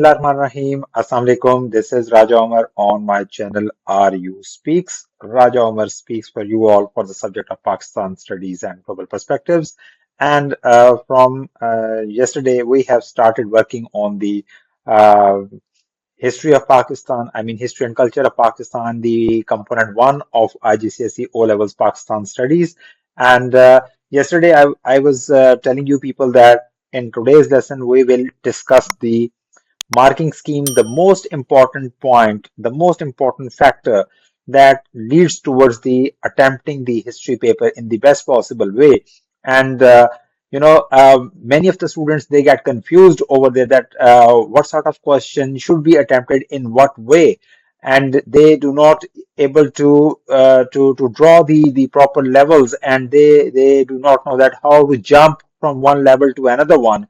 Bismillahirrahmanirrahim. Assalamu alaikum. This is Raja Omar on my channel RU Speaks. Raja Omar speaks for you all for the subject of Pakistan studies and global perspectives. And from yesterday, we have started working on the uh, history of Pakistan, history and culture of Pakistan, the component one of IGCSE O levels Pakistan studies. And yesterday, I was telling you people that in today's lesson, we will discuss the marking scheme, the most important point, the most important factor that leads towards the attempting the history paper in the best possible way. And many of the students, they get confused over there that what sort of question should be attempted in what way, and they do not able to draw the proper levels, and they do not know that how to jump from one level to another one.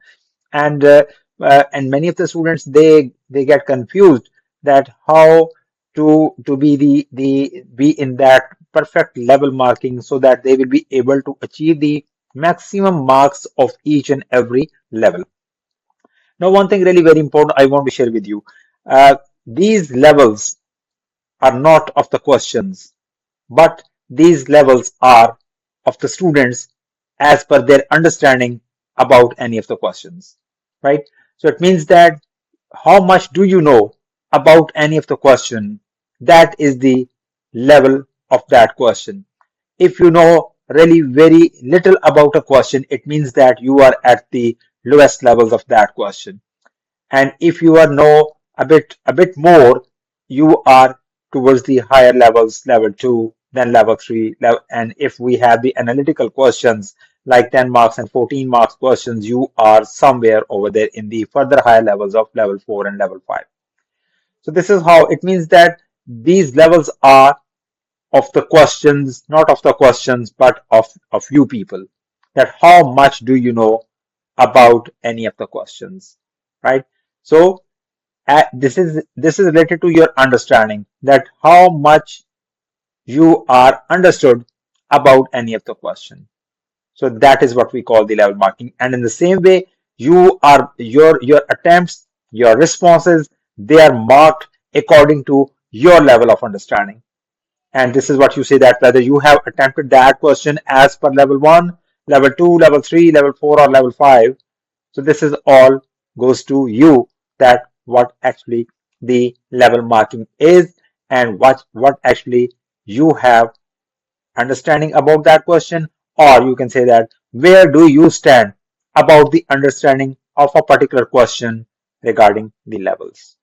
And many of the students, they get confused that how to be the be in that perfect level marking so that they will be able to achieve the maximum marks of each and every level. Now, one thing really very important I want to share with you. These levels are not of the questions, but these levels are of the students as per their understanding about any of the questions, right? So it means that how much do you know about any of the question? That is the level of that question. If you know really very little about a question, it means that you are at the lowest levels of that question. And if you are know a bit more, you are towards the higher levels, level 2, then level 3 level. And if we have the analytical questions like 10 marks and 14 marks questions, you are somewhere over there in the further higher levels of level 4 and level 5. So this is how it means that these levels are of the questions, not of the questions, but of you people, that how much do you know about any of the questions, right? So this is related to your understanding, that how much you are understood about any of the question. So that is what we call the level marking. And in the same way, you are your attempts, your responses, they are marked according to your level of understanding. And this is what you say, that whether you have attempted that question as per level 1, level 2, level 3, level 4, or level 5. So this is all goes to you, that what actually the level marking is, and what actually you have understanding about that question, or you can say that where do you stand about the understanding of a particular question regarding the levels.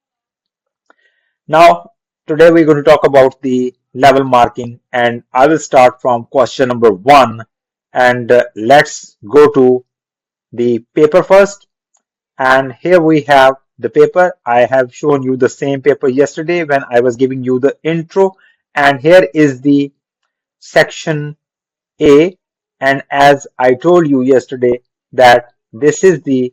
Now, today we're going to talk about the level marking, and I will start from question number 1. And let's go to the paper first. And here we have the paper. I have shown you the same paper yesterday when I was giving you the intro. And here is the section A. And as I told you yesterday, that this is the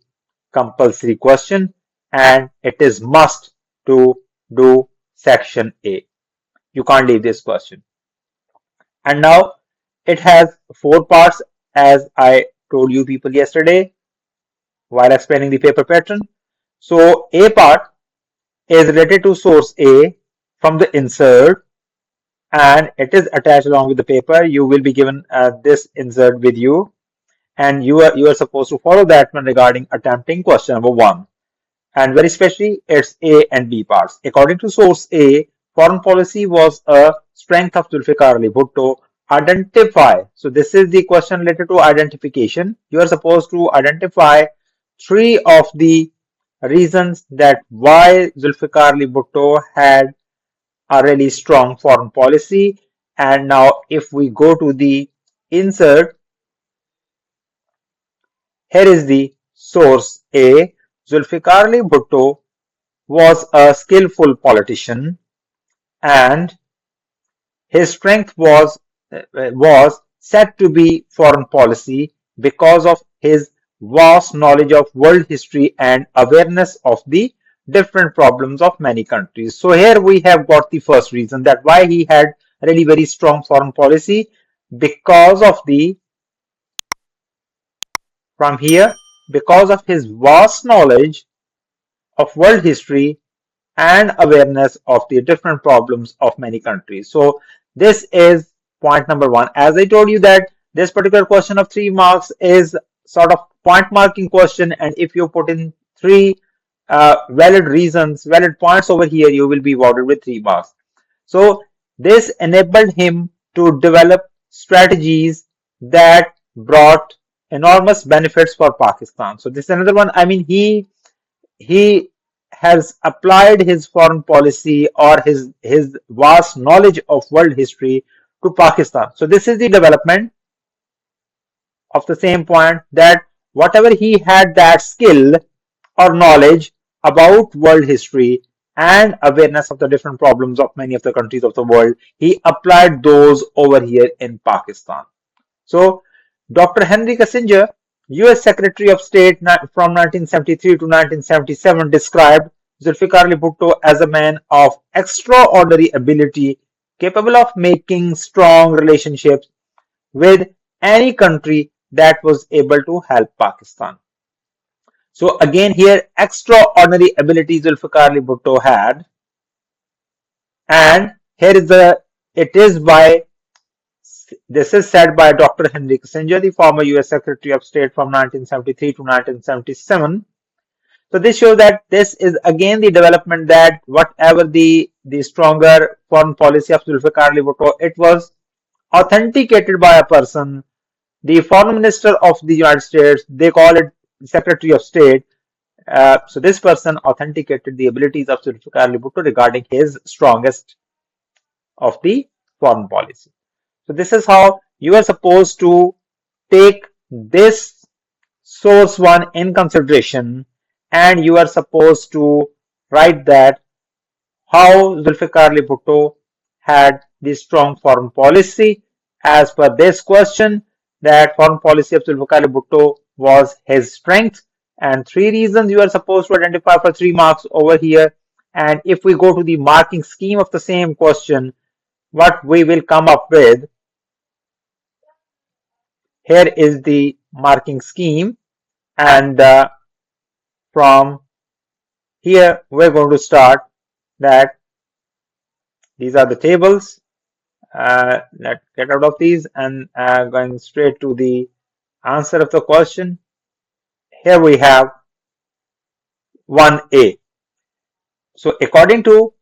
compulsory question and it is must to do section A. You can't leave this question. And now it has 4 parts, as I told you people yesterday while explaining the paper pattern. So A part is related to source A from the insert, and it is attached along with the paper. You will be given this insert with you, and you are supposed to follow that one regarding attempting question number 1. And very especially its A and B parts. According to source A, foreign policy was a strength of Zulfikar Ali Bhutto. Identify. So this is the question related to identification. You are supposed to identify 3 of the reasons that why Zulfikar Ali Bhutto had a really strong foreign policy. And now if we go to the insert, here is the source A. Zulfikar Ali Bhutto was a skillful politician, and his strength was said to be foreign policy because of his vast knowledge of world history and awareness of the different problems of many countries. So here we have got the first reason, that why he had really very strong foreign policy, because of the from here, because of his vast knowledge of world history and awareness of the different problems of many countries. So this is point number one. As I told you that this particular question of 3 marks is sort of point marking question, and if you put in three valid reasons, valid points over here, you will be awarded with 3 marks. So this enabled him to develop strategies that brought enormous benefits for Pakistan. So this is another one. I mean, he has applied his foreign policy or his vast knowledge of world history to Pakistan. So this is the development of the same point, that whatever he had, that skill or knowledge about world history and awareness of the different problems of many of the countries of the world, he applied those over here in Pakistan. So Dr. Henry Kissinger, US Secretary of State from 1973 to 1977, described Zulfikar Ali Bhutto as a man of extraordinary ability, capable of making strong relationships with any country that was able to help Pakistan. So again here, extraordinary ability Zulfikar Ali Bhutto had, and here is this is said by Dr. Henry Kissinger, the former US Secretary of State from 1973 to 1977. So this shows that this is again the development, that whatever the stronger foreign policy of Zulfikar Ali Bhutto, it was authenticated by a person, the foreign minister of the United States, they call it Secretary of State. So this person authenticated the abilities of Zulfikar Ali Bhutto regarding his strongest of the foreign policy. So this is how you are supposed to take this source one in consideration, and you are supposed to write that how Zulfikar Ali Bhutto had the strong foreign policy. As per this question, that foreign policy of Zulfikar Ali Bhutto was his strength, and 3 reasons you are supposed to identify for 3 marks over here. And if we go to the marking scheme of the same question, what we will come up with, here is the marking scheme, and from here we're going to start that these are the tables. Let's get out of these and going straight to the answer of the question. Here we have 1A. So according to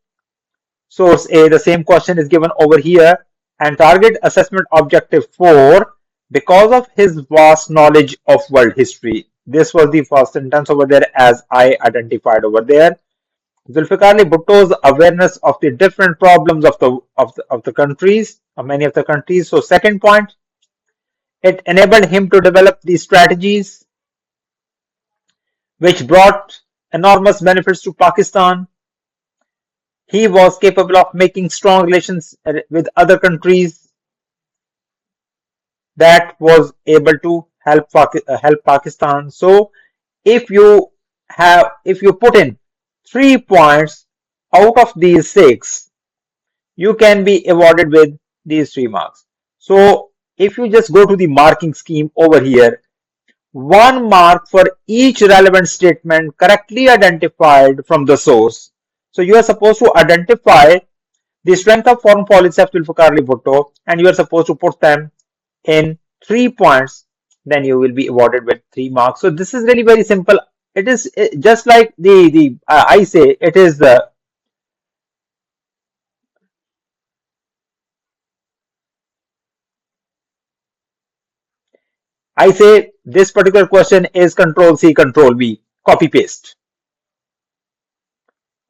source A, the same question is given over here, and target assessment objective 4, because of his vast knowledge of world history. This was the first sentence over there, as I identified over there. Zulfikar Ali Bhutto's awareness of the different problems of the countries, of many of the countries. So second point, it enabled him to develop these strategies which brought enormous benefits to Pakistan. He was capable of making strong relations with other countries that was able to help Pakistan. So if you put in 3 points out of these 6, you can be awarded with these 3 marks. So if you just go to the marking scheme over here, 1 mark for each relevant statement correctly identified from the source. So you are supposed to identify the strength of foreign policy of Zulfikar Ali Bhutto, and you are supposed to put them in 3 points. Then you will be awarded with 3 marks. So this is really very simple. It is just like I say, it is I say this particular question is Control C, Control V, copy paste,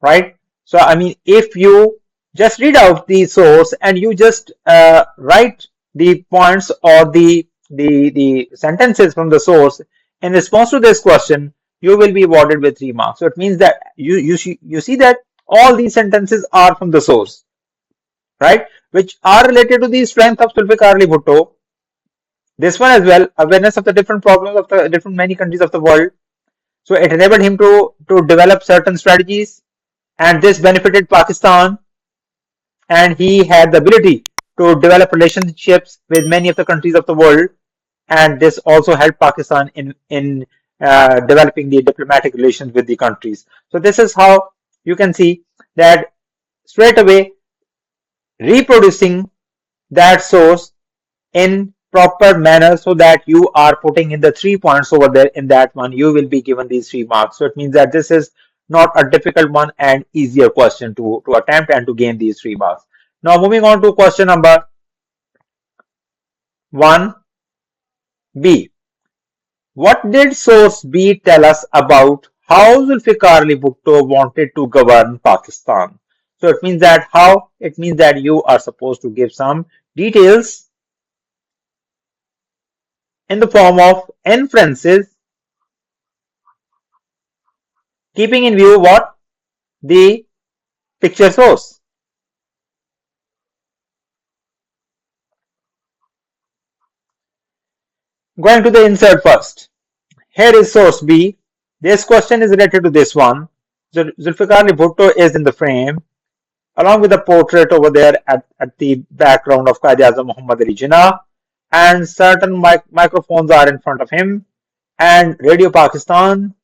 right? So I mean, if you just read out the source and you just write the points or the sentences from the source in response to this question, you will be awarded with 3 marks. So it means that you see that all these sentences are from the source, right? Which are related to the strength of Zulfikar Ali Bhutto. This one as well, awareness of the different problems of the different many countries of the world. So it enabled him to develop certain strategies, and this benefited Pakistan, and he had the ability to develop relationships with many of the countries of the world, and this also helped Pakistan in developing the diplomatic relations with the countries. So this is how you can see that straight away reproducing that source in proper manner, so that you are putting in the 3 points over there in that one, you will be given these 3 marks. So it means that this is not a difficult one and easier question to attempt and to gain these 3 marks. Now moving on to question number 1b. What did source B tell us about how Zulfikar Ali Bhutto wanted to govern Pakistan? So it means that how? It means that you are supposed to give some details in the form of inferences, keeping in view what? The picture source. Going to the insert first. Here is source B. This question is related to this one. Zulfikar Ali Bhutto is in the frame, along with the portrait over there at the background of Qaid Azam Muhammad Ali Jinnah, and certain microphones are in front of him, and Radio Pakistan,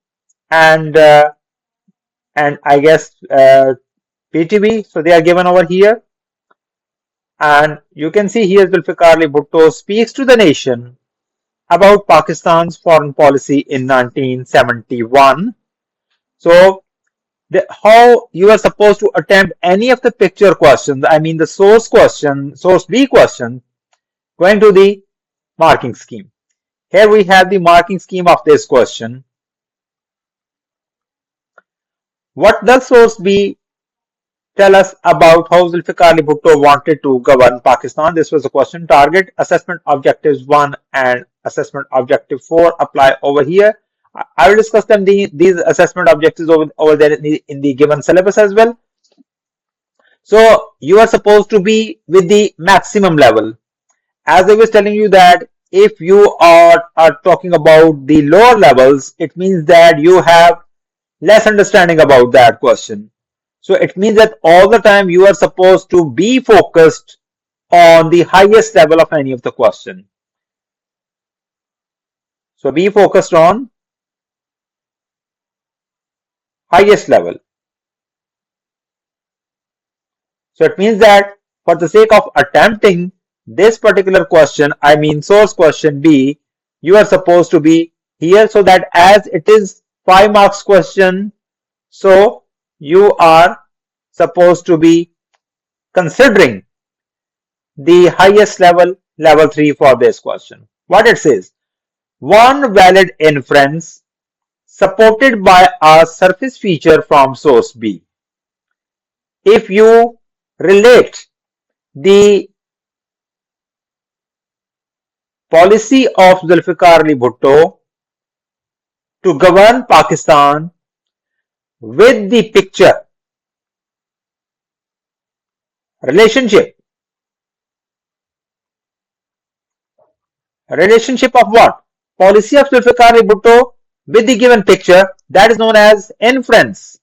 and I guess PTV. So they are given over here, and you can see here Zulfikar Ali Bhutto speaks to the nation about Pakistan's foreign policy in 1971. So how you are supposed to attempt any of the picture questions, I mean the source question, source B question, going to the marking scheme. Here we have the marking scheme of this question. What does source B tell us about how Zulfikar Ali Bhutto wanted to govern Pakistan? This was the question. Target assessment objectives 1 and assessment objective 4 apply over here. I will discuss them these assessment objectives over there in the given syllabus as well. So you are supposed to be with the maximum level. As I was telling you that if you are talking about the lower levels, it means that you have less understanding about that question. So it means that all the time you are supposed to be focused on the highest level of any of the question. So be focused on highest level. So it means that for the sake of attempting this particular question, I mean source question B, you are supposed to be here, so that as it is 5 marks question, so you are supposed to be considering the highest level, level 3 for this question. What it says, one valid inference supported by a surface feature from source B. If you relate the policy of Zulfikar Ali Bhutto to govern Pakistan with the picture, relationship of what? Policy of Zulfikar Ali Bhutto with the given picture, that is known as inference.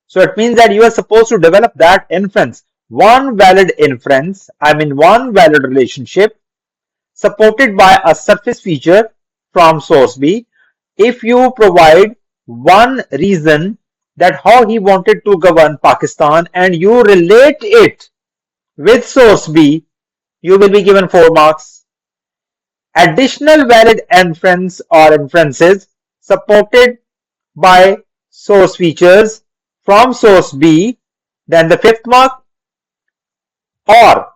So it means that you are supposed to develop that inference. One valid inference, I mean one valid relationship supported by a surface feature from source B. If you provide one reason that how he wanted to govern Pakistan and you relate it with source B, you will be given 4 marks. Additional valid inference or inferences supported by source features from source B, then the 5th mark, or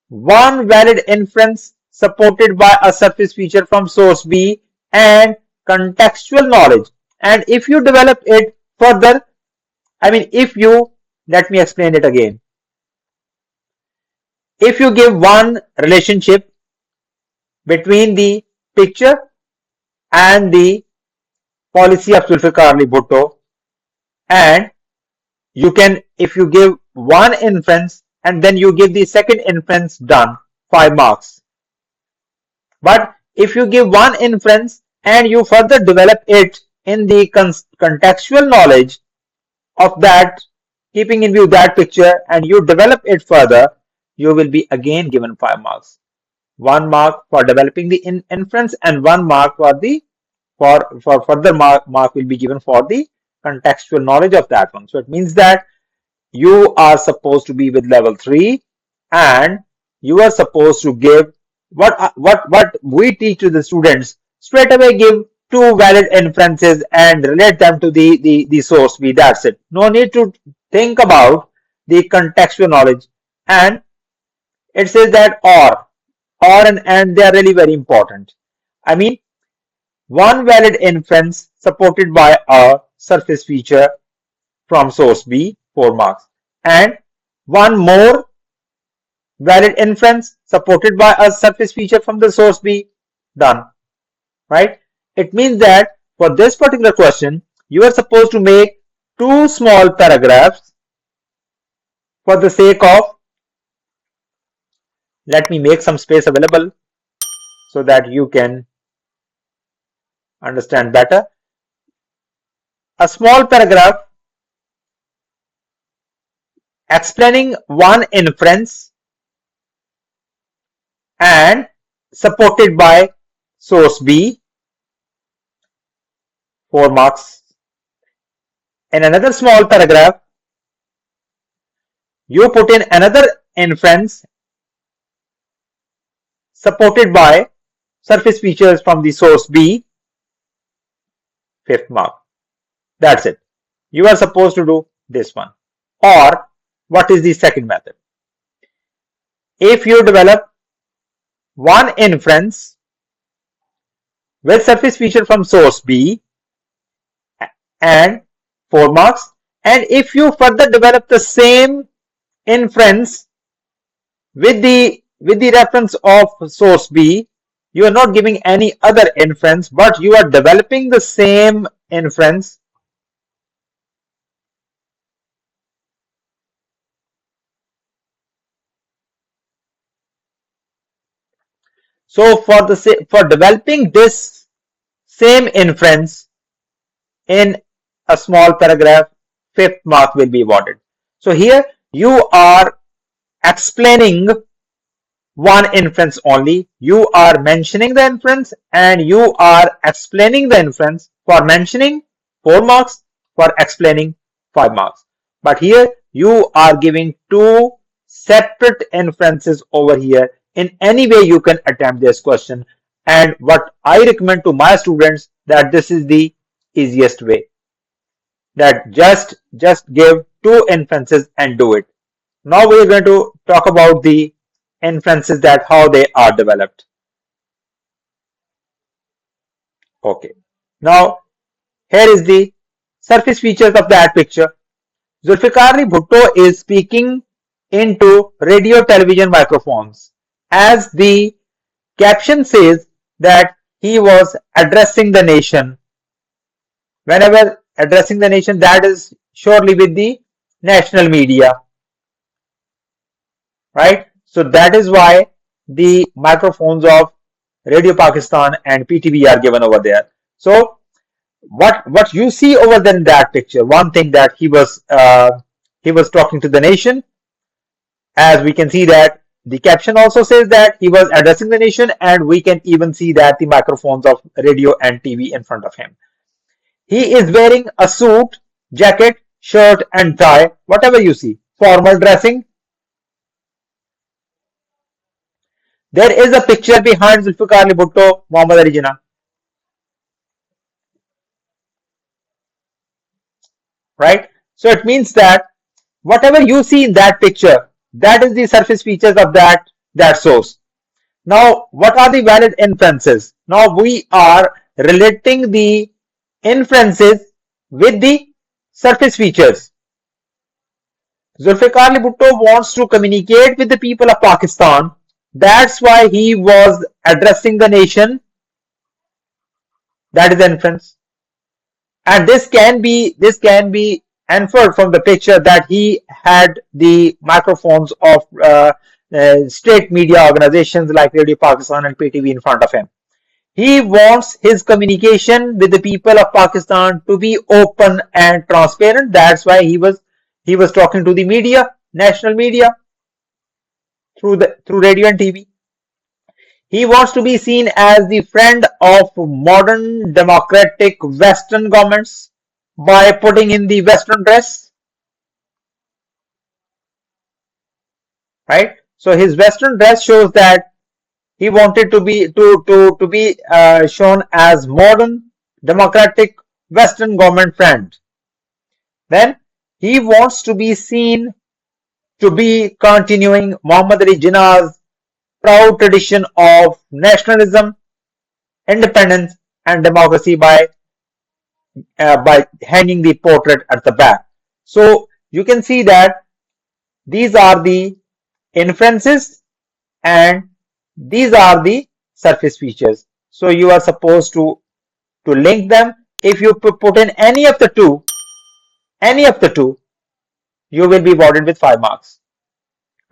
one valid inference supported by a surface feature from source B and contextual knowledge. And if you develop it further, I mean if you, let me explain it again. If you give one relationship between the picture and the policy of Zulfikar Ali Bhutto, and you can, if you give one inference and then you give the second inference, done, 5 marks. But if you give one inference and you further develop it in the contextual knowledge of that, keeping in view that picture, and you develop it further, you will be again given 5 marks. 1 mark for developing the inference, and 1 mark for the for further mark will be given for the contextual knowledge of that one. So it means that you are supposed to be with level 3, and you are supposed to give what we teach to the students. Straight away give two valid inferences and relate them to the source B. That's it. No need to think about the contextual knowledge. And it says that or and they are really very important. I mean, one valid inference supported by a surface feature from source B, 4 marks, and one more valid inference supported by a surface feature from the source B, done, right? It means that for this particular question, you are supposed to make two small paragraphs for the sake of, let me make some space available so that you can understand better. A small paragraph explaining one inference and supported by source B, 4 marks. In another small paragraph, you put in another inference supported by surface features from the source B, 5th mark. That's it. You are supposed to do this one. Or what is the second method? If you develop one inference with surface feature from source B and 4 marks, and if you further develop the same inference with the reference of source B, you are not giving any other inference, but you are developing the same inference so for developing this same inference in a small paragraph, 5th mark will be awarded. So here you are explaining one inference only. You are mentioning the inference and you are explaining the inference. For mentioning, 4 marks, for explaining, 5 marks. But here you are giving two separate inferences over here. In any way you can attempt this question, and what I recommend to my students, that this is the easiest way, that just give two inferences and do it. Now we are going to talk about the inferences, that how they are developed. Okay. Now here is the surface features of that picture. Zulfikar Ali Bhutto is speaking into radio television microphones. As the caption says that he was addressing the nation. Whenever addressing the nation, that is surely with the national media, right? So that is why the microphones of Radio Pakistan and PTV are given over there. So what you see over there in that picture, one thing that he was talking to the nation, as we can see that the caption also says that he was addressing the nation, and we can even see that the microphones of radio and TV in front of him. He is wearing a suit, jacket, shirt and tie, whatever you see, formal dressing. There is a picture behind Zulfikar Ali Bhutto, Muhammad Ali Jinnah. Right? So it means that whatever you see in that picture, that is the surface features of that source. Now, what are the valid inferences? Now we are relating the inferences with the surface features. Zulfikar Ali Bhutto wants to communicate with the people of Pakistan. That's why he was addressing the nation. That is inference. And this can be inferred from the picture that he had the microphones of state media organizations like Radio Pakistan and PTV in front of him. He wants his communication with the people of Pakistan to be open and transparent. That's why he was talking to the media, national media, through radio and TV. He wants to be seen as the friend of modern democratic Western governments by putting in the Western dress, right? So his Western dress shows that he wanted to be shown as modern democratic Western government friend. Then he wants to be seen to be continuing Muhammad Ali Jinnah's proud tradition of nationalism, independence, and democracy by hanging the portrait at the back. So you can see that these are the inferences and these are the surface features. So you are supposed to link them. If you put in any of the two, you will be awarded with 5 marks,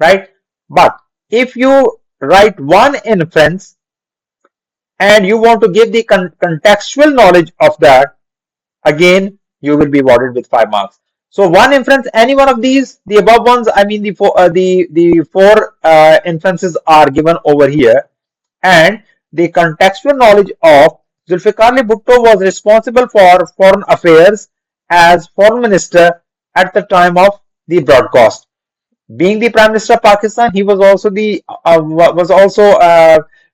right? But if you write one inference and you want to give the contextual knowledge of that, again, you will be awarded with 5 marks. So one inference, any one of these, the above ones, I mean the four inferences are given over here, and the contextual knowledge of Zulfikar Ali Bhutto was responsible for foreign affairs as foreign minister at the time of the broadcast. Being the Prime Minister of Pakistan, he was also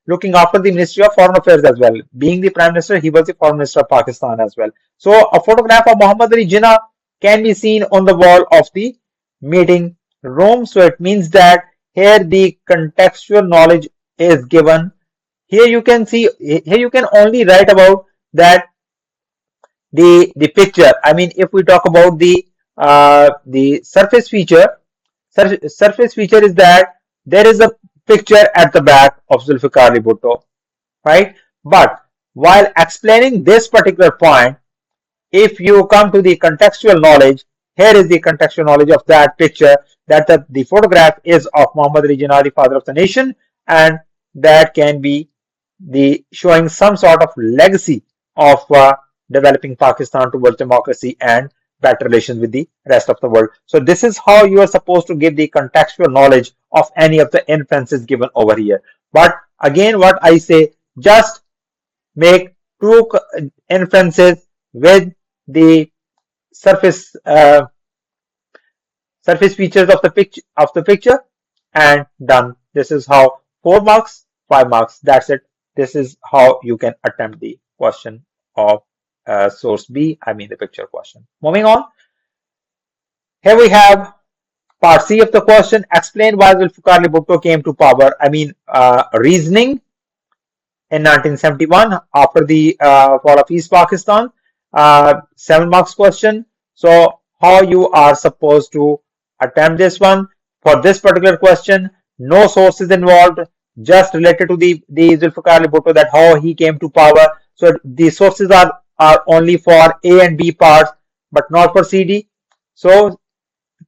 looking after the Ministry of Foreign Affairs as well. Being the Prime Minister, he was the Foreign Minister of Pakistan as well. So a photograph of Muhammad Ali Jinnah can be seen on the wall of the meeting room. So it means that here the contextual knowledge is given. Here you can see, here you can only write about that the picture. I mean, if we talk about the surface feature, surface feature is that there is a picture at the back of Zulfikar Ali Bhutto, right? But while explaining this particular point, if you come to the contextual knowledge, here is the contextual knowledge of that picture, that the photograph is of Muhammad Ali Jinnah, the father of the nation, and that can be the showing some sort of legacy of developing Pakistan towards democracy and better relations with the rest of the world. So this is how you are supposed to give the contextual knowledge of any of the inferences given over here. But again, what I say, just make two inferences with the surface surface features of the picture and done. This is how 4 marks, 5 marks. That's it. This is how you can attempt the question of source B, I mean the picture question. Moving on. Here we have part C of the question. Explain why Zulfikar Ali Bhutto came to power. I mean reasoning in 1971 after the fall of East Pakistan. 7 marks question. So how you are supposed to attempt this one. For this particular question, no sources involved, just related to the Zulfikar Ali Bhutto, that how he came to power. So the sources are only for A and B parts, but not for CD. So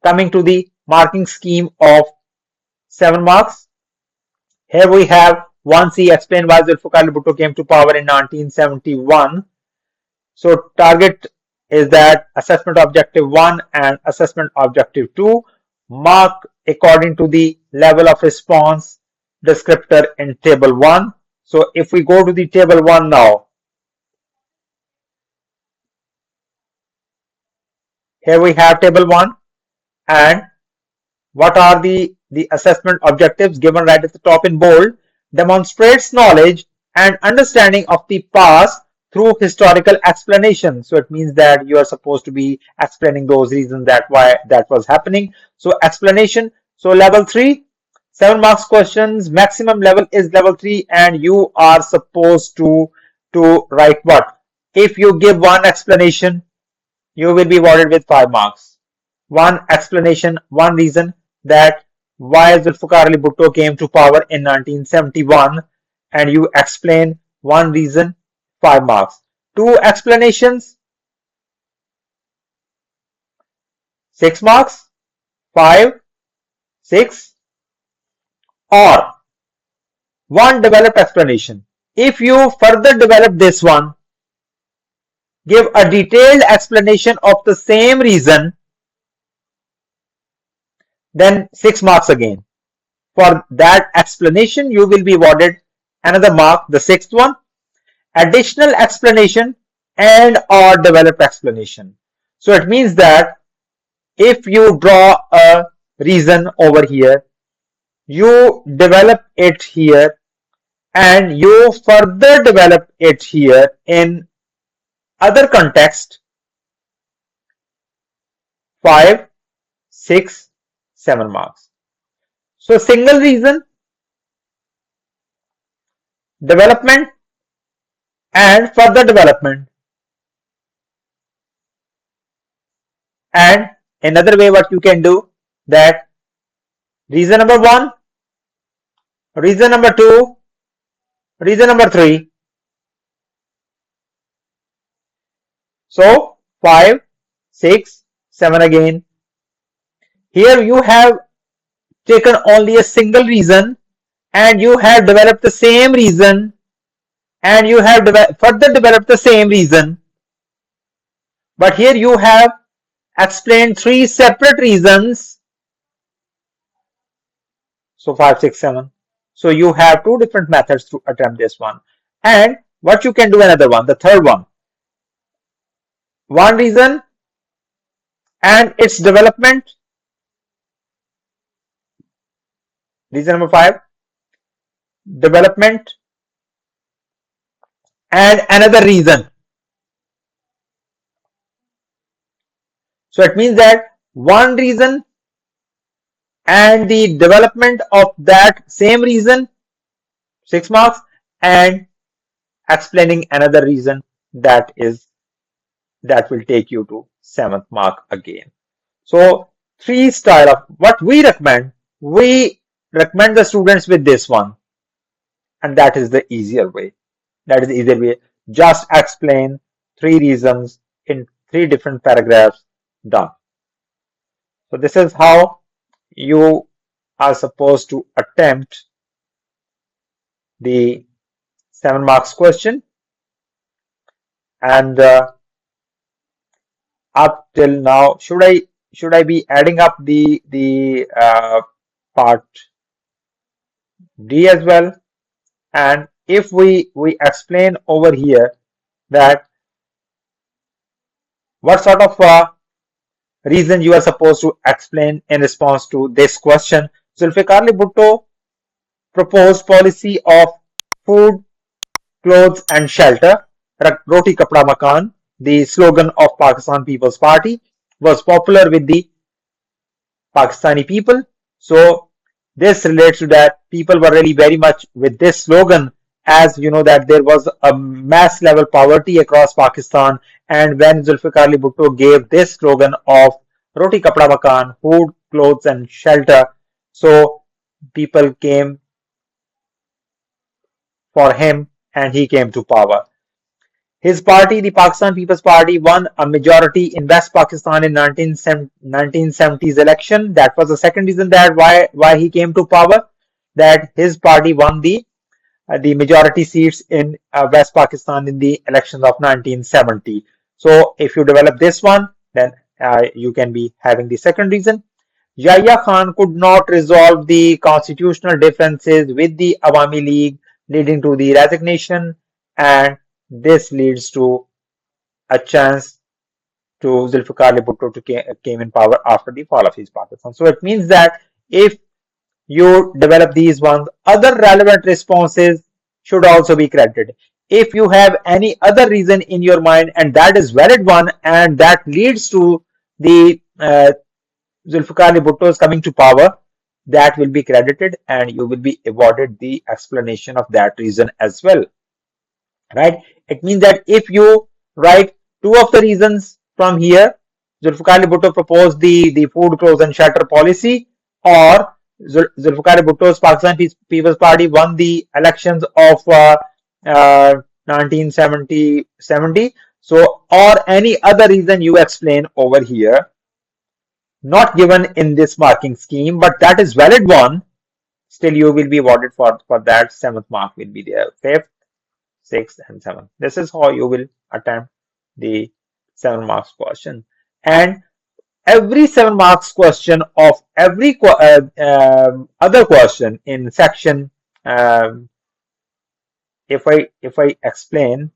coming to the marking scheme of 7 marks. Here we have 1C, explain why Zulfikar Ali Bhutto came to power in 1971. So target is that assessment objective 1 and assessment objective 2, mark according to the level of response descriptor in table 1. So if we go to the table 1 now, here we have table 1, and what are the assessment objectives given right at the top in bold? Demonstrates knowledge and understanding of the past through historical explanation. So it means that you are supposed to be explaining those reasons that why that was happening. So explanation. So level 3, 7 marks questions, maximum level is level 3, and you are supposed to write what? If you give one explanation, you will be awarded with 5 marks. One explanation, one reason that why Zulfikar Ali Bhutto came to power in 1971, and you explain one reason, 5 marks. 2 explanations, 6 marks, 5, 6, or one developed explanation. If you further develop this one, give a detailed explanation of the same reason, then 6 marks again. For that explanation, you will be awarded another mark, the sixth one, additional explanation and or developed explanation. So it means that if you draw a reason over here, you develop it here and you further develop it here in other context, 5, 6, 7 marks. So single reason, development and further development. And another way what you can do, that reason number 1, reason number 2, reason number 3. So 5, 6, 7 again. Here you have taken only a single reason and you have developed the same reason and you have further developed the same reason. But here you have explained 3 separate reasons. So 5, 6, 7. So you have 2 different methods to attempt this one. And what you can do another one, the third one. One reason and its development. Reason number 5. Development and another reason. So it means that one reason and the development of that same reason, 6 marks, and explaining another reason, that will take you to 7th mark again. So 3 style of what we recommend the students with this one, and that is the easier way. Just explain 3 reasons in 3 different paragraphs, done. So this is how you are supposed to attempt the 7 marks question. And up till now, should I be adding up the part D as well? And if we explain over here that what sort of reason you are supposed to explain in response to this question. Zulfikar Ali Bhutto proposed policy of food, clothes and shelter, Roti Kapda Makan, the slogan of Pakistan People's Party, was popular with the Pakistani people. So this relates to that people were really very much with this slogan, as you know that there was a mass level poverty across Pakistan, and when Zulfikar Ali Bhutto gave this slogan of Roti Kapda Makan, food, clothes and shelter, so people came for him and he came to power. His party, the Pakistan People's Party, won a majority in West Pakistan in 1970s election. That was the second reason that why he came to power, that his party won the majority seats in West Pakistan in the elections of 1970. So if you develop this one, then you can be having the second reason. Yahya Khan could not resolve the constitutional differences with the Awami League, leading to the resignation, and this leads to a chance to Zulfikar Ali Bhutto to came in power after the fall of his Pakistan. So it means that if you develop these ones, other relevant responses should also be credited. If you have any other reason in your mind and that is valid one and that leads to the Zulfikar Ali Bhutto's coming to power, that will be credited and you will be awarded the explanation of that reason as well. Right? It means that if you write 2 of the reasons from here, Zulfikar Ali Bhutto proposed the food, clothes and shelter policy, or Zulfikar Ali Bhutto's Pakistan People's Party won the elections of 1970. So, or any other reason you explain over here, not given in this marking scheme, but that is valid one, still you will be awarded for that. 7th mark will be there. 5th, 6th and 7th. This is how you will attempt the 7 marks question. And every 7 marks question of every other question in section if I explain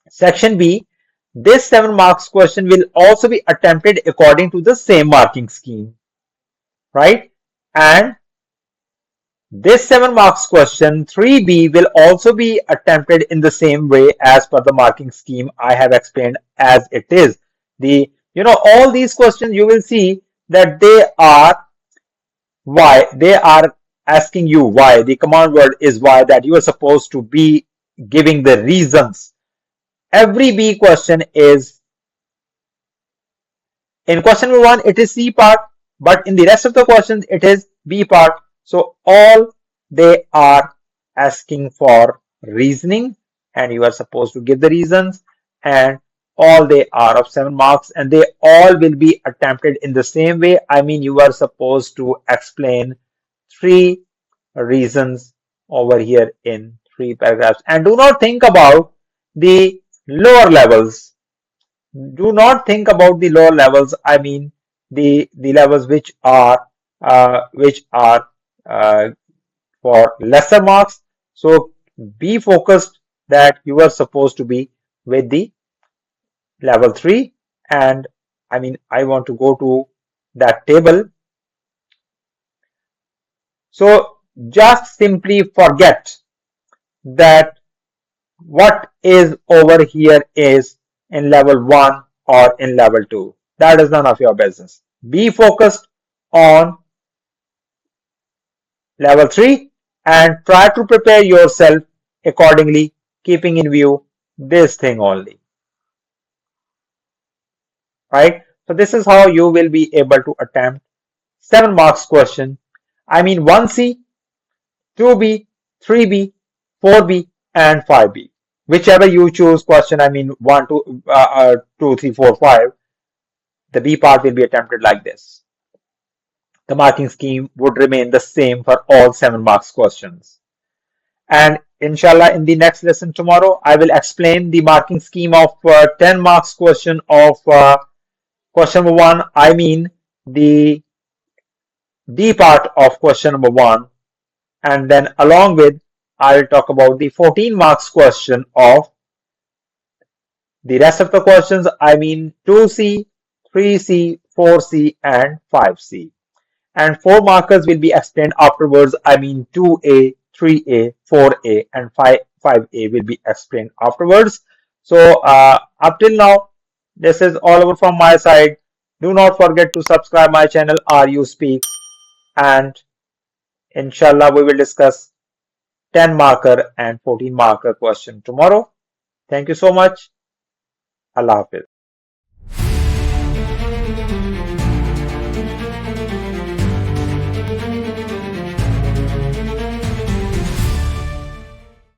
section B, this 7 marks question will also be attempted according to the same marking scheme, right? And this 7 marks question 3B will also be attempted in the same way as per the marking scheme I have explained as it is. All these questions you will see that they are asking you why. The command word is why, that you are supposed to be giving the reasons. Every B question is, in question number 1 it is C part, but in the rest of the questions it is B part. So all they are asking for reasoning, and you are supposed to give the reasons, and all they are of 7 marks, and they all will be attempted in the same way. I mean, you are supposed to explain 3 reasons over here in 3 paragraphs. And do not think about the lower levels. Do not think about the lower levels. I mean, the levels which are uh, for lesser marks. So be focused that you are supposed to be with the level 3. And I mean, I want to go to that table. So just simply forget that what is over here is in level 1 or in level 2. That is none of your business. Be focused on level 3 and try to prepare yourself accordingly, keeping in view this thing only, right? So this is how you will be able to attempt 7 marks question. I mean 1C, 2B, 3B, 4B and 5B. Whichever you choose question, I mean 1, 2, 2, 3, 4, 5, the B part will be attempted like this. The marking scheme would remain the same for all 7 marks questions. And inshallah, in the next lesson tomorrow, I will explain the marking scheme of 10 marks question of question number 1. I mean the D part of question number 1. And then along with, I will talk about the 14 marks question of the rest of the questions. I mean 2C, 3C, 4C and 5C. And 4 markers will be explained afterwards. I mean 2A, 3A, 4A and 5A will be explained afterwards. So up till now, this is all over from my side. Do not forget to subscribe my channel RU Speaks, and inshallah we will discuss 10 marker and 14 marker question tomorrow. Thank you so much. Allah Hafiz.